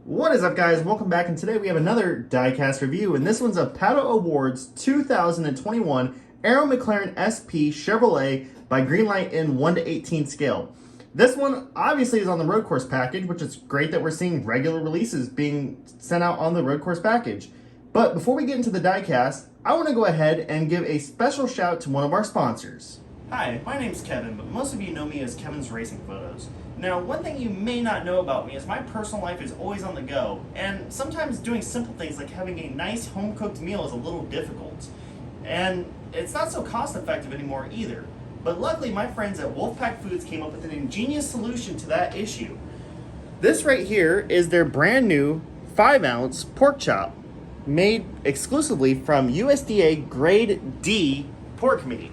What is up, guys? Welcome back, and today we have another Diecast review, and this one's a Pato OWard's 2021 Aero McLaren SP Chevrolet by Greenlight in 1:18 scale. This one obviously is on the road course package, which is great that we're seeing regular releases being sent out on the road course package. But before we get into the diecast, I want to go ahead and give a special shout to one of our sponsors. Hi, my name's Kevin, but most of you know me as Kevin's Racing Photos. Now, one thing you may not know about me is my personal life is always on the go, and sometimes doing simple things like having a nice home-cooked meal is a little difficult. And it's not so cost-effective anymore either. But luckily, my friends at Wolfpack Foods came up with an ingenious solution to that issue. This right here is their brand new 5-ounce pork chop, made exclusively from USDA Grade D pork meat.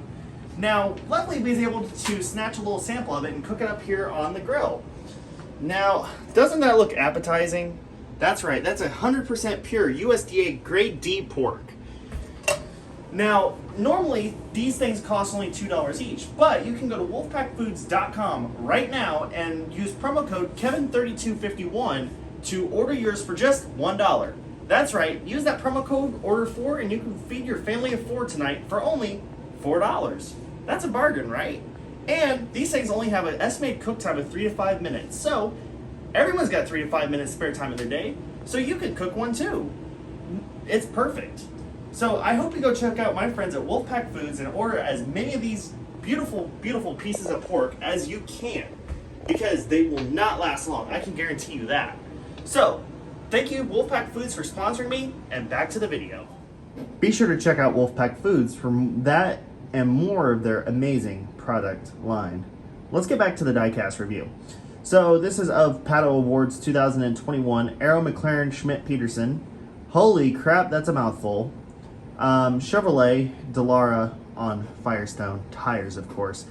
Now, luckily, we was able to snatch a little sample of it and cook it up here on the grill. Now, doesn't that look appetizing? That's right, that's 100% pure USDA Grade D pork. Now, normally, these things cost only $2 each, but you can go to wolfpackfoods.com right now and use promo code Kevin3251 to order yours for just $1. That's right, use that promo code ORDER4 and you can feed your family of 4 tonight for only $4. That's a bargain, right? And these things only have an estimated cook time of 3 to 5 minutes. So everyone's got 3 to 5 minutes spare time in their day, so you could cook one too. It's perfect. So I hope you go check out my friends at Wolfpack Foods and order as many of these beautiful, beautiful pieces of pork as you can, because they will not last long. I can guarantee you that. So thank you, Wolfpack Foods, for sponsoring me, and back to the video. Be sure to check out Wolfpack Foods for that and more of their amazing product line. Let's get back to the diecast review. So this is of Pato OWard's 2021 Aero McLaren Schmidt-Peterson. Holy crap, that's a mouthful. Chevrolet Dallara on Firestone tires, of course.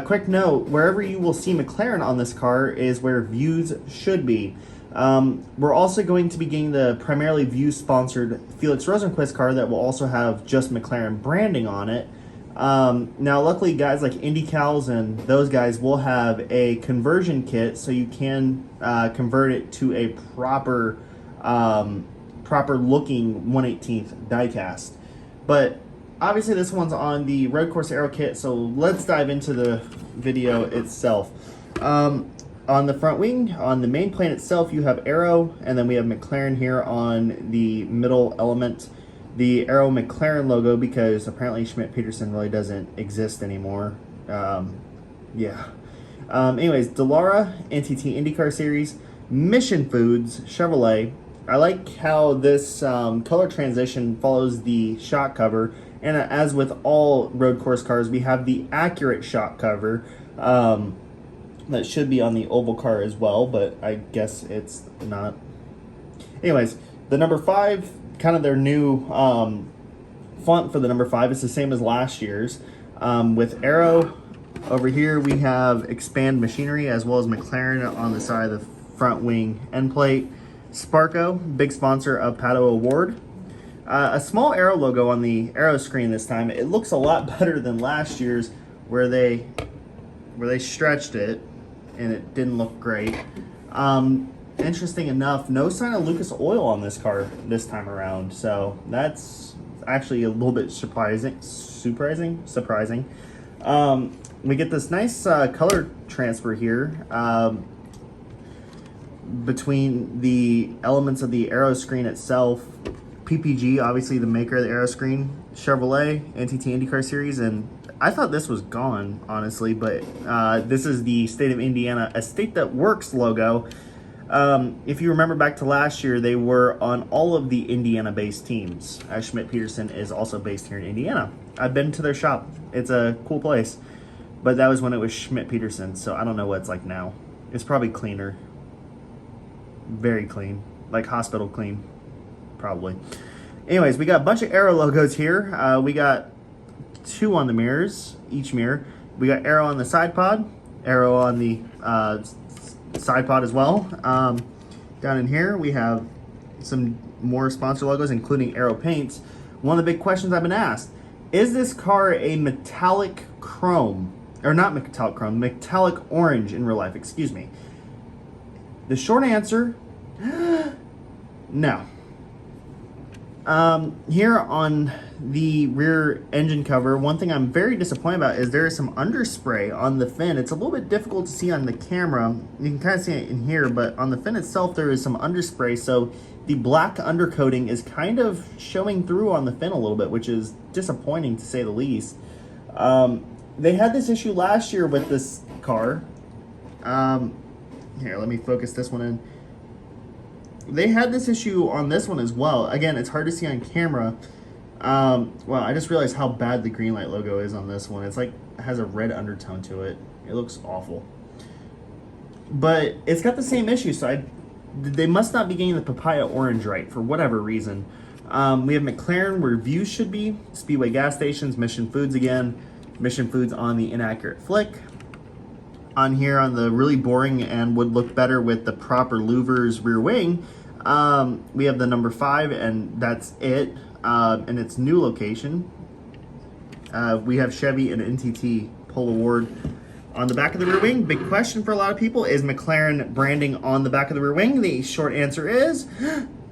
Quick note, wherever you will see McLaren on this car is where Views should be. We're also going to be getting the primarily Views sponsored Felix Rosenquist car that will also have just McLaren branding on it. Now, luckily, guys like IndyCals and those guys will have a conversion kit, so you can convert it to a proper looking 1/18th diecast. But obviously, this one's on the Road Course Aero kit, so let's dive into the video itself. On the front wing, on the main plane itself, you have Aero, and then we have McLaren here on the middle element. The Aero McLaren logo, because apparently Schmidt-Peterson really doesn't exist anymore. Anyways, Dallara, NTT IndyCar Series, Mission Foods, Chevrolet. I like how this color transition follows the shock cover, and as with all road course cars, we have the accurate shock cover that should be on the oval car as well, but I guess it's not. Anyways, the number 5, kind of their new font for the number 5 is the same as last year's. With Aero over here, we have Expand Machinery as well as McLaren on the side of the front wing end plate. Sparco, big sponsor of Pato OWard. A small Aero logo on the Aero screen this time. It looks a lot better than last year's where they stretched it and it didn't look great. Interesting enough, no sign of Lucas Oil on this car this time around, so that's actually a little bit surprising. We get this nice color transfer here between the elements of the Aero screen itself. PPG, obviously the maker of the Aero screen, Chevrolet, NTT IndyCar Series, and I thought this was gone, honestly, but this is the State of Indiana, a state that works logo. If you remember back to last year, they were on all of the Indiana-based teams, as Schmidt-Peterson is also based here in Indiana. I've been to their shop. It's a cool place, but that was when it was Schmidt-Peterson, so I don't know what it's like now. It's probably cleaner. Very clean. Like hospital clean, probably. Anyways, we got a bunch of Aero logos here. We got 2 on the mirrors, each mirror. We got Aero on the side pod, Aero on the side pod as well. Down in here we have some more sponsor logos, including Aero paints. One of the big questions I've been asked, is this car a metallic chrome, or not metallic chrome, metallic orange in real life, excuse me. The short answer Now, here on the rear engine cover, one thing I'm very disappointed about is there is some underspray on the fin. It's a little bit difficult to see on the camera. You can kind of see it in here, but on the fin itself, there is some underspray. So the black undercoating is kind of showing through on the fin a little bit, which is disappointing to say the least. They had this issue last year with this car. Here, let me focus this one in. They had this issue on this one as well. Again, it's hard to see on camera. Well, I just realized how bad the Greenlight logo is on this one. It's like, it has a red undertone to it. It looks awful. But it's got the same issue, so they must not be getting the papaya orange right for whatever reason. We have McLaren where views should be. Speedway gas stations, Mission Foods again. Mission Foods on the inaccurate flick. On here on the really boring and would look better with the proper louvers rear wing, we have the number 5 and that's it, in its new location. We have Chevy and NTT OWard on the back of the rear wing. Big question for a lot of people, is McLaren branding on the back of the rear wing? The short answer is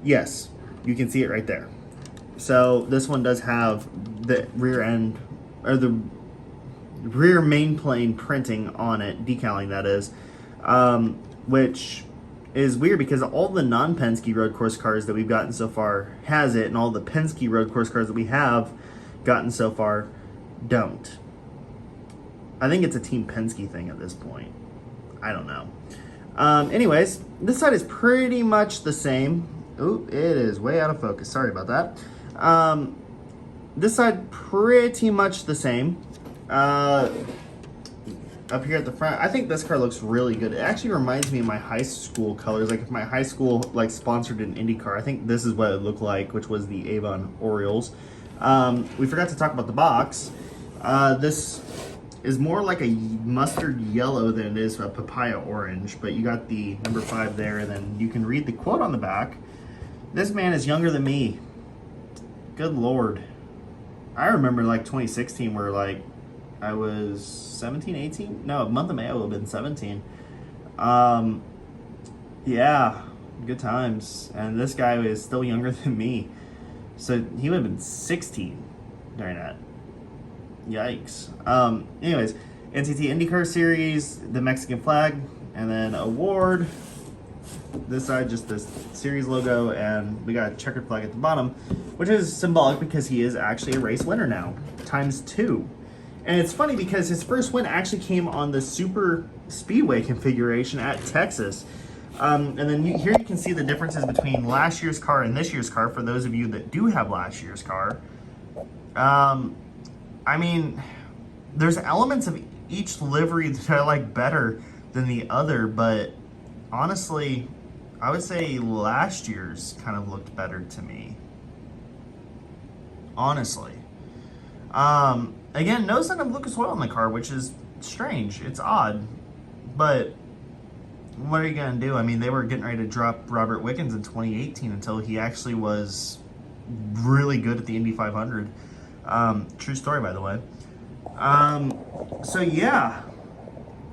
yes. You can see it right there. So this one does have the rear end, or the rear main plane printing on it, decaling that is, which is weird because all the non-Penske road course cars that we've gotten so far has it, and all the Penske road course cars that we have gotten so far don't. I think it's a Team Penske thing at this point. I don't know. Anyways, this side is pretty much the same. Ooh, it is way out of focus. Sorry about that. This side pretty much the same. Up here at the front, I think this car looks really good. It actually reminds me of my high school colors. Like if my high school like sponsored an IndyCar, I think this is what it looked like, which was the Avon Orioles. We forgot to talk about the box. This is more like a mustard yellow than it is a papaya orange, but you got the number 5 there, and then you can read the quote on the back. This man is younger than me. Good Lord. I remember like 2016 where like I was 17, 18? No, month of May I would have been 17. Yeah, good times. And this guy is still younger than me. So he would have been 16 during that. Yikes. Anyways, NTT IndyCar Series, the Mexican flag, and then OWard. This side, just this series logo, and we got a checkered flag at the bottom, which is symbolic because he is actually a race winner now, ×2. And it's funny because his first win actually came on the Super Speedway configuration at Texas. And then here you can see the differences between last year's car and this year's car for those of you that do have last year's car. I mean, there's elements of each livery that I like better than the other, but honestly, I would say last year's kind of looked better to me. Honestly. Again, no sign of Lucas Oil in the car, which is strange. It's odd. But what are you going to do? I mean, they were getting ready to drop Robert Wickens in 2018 until he actually was really good at the Indy 500. True story, by the way. So, yeah.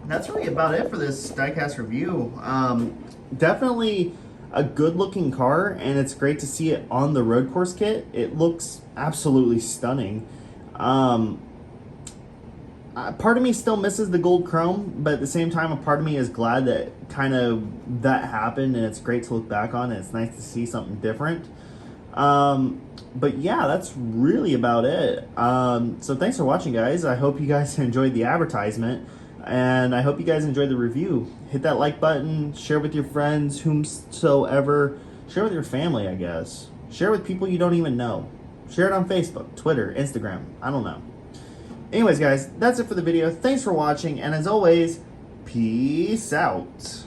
That's really about it for this diecast review. Definitely a good-looking car, and it's great to see it on the road course kit. It looks absolutely stunning. Part of me still misses the gold chrome, but at the same time, a part of me is glad that that happened, and it's great to look back on, and it's nice to see something different. But yeah, that's really about it. So thanks for watching, guys. I hope you guys enjoyed the advertisement, and I hope you guys enjoyed the review. Hit that like button, share with your friends, whomsoever. Share with your family, I guess. Share with people you don't even know. Share it on Facebook, Twitter, Instagram. I don't know. Anyways, guys, that's it for the video. Thanks for watching, and as always, peace out.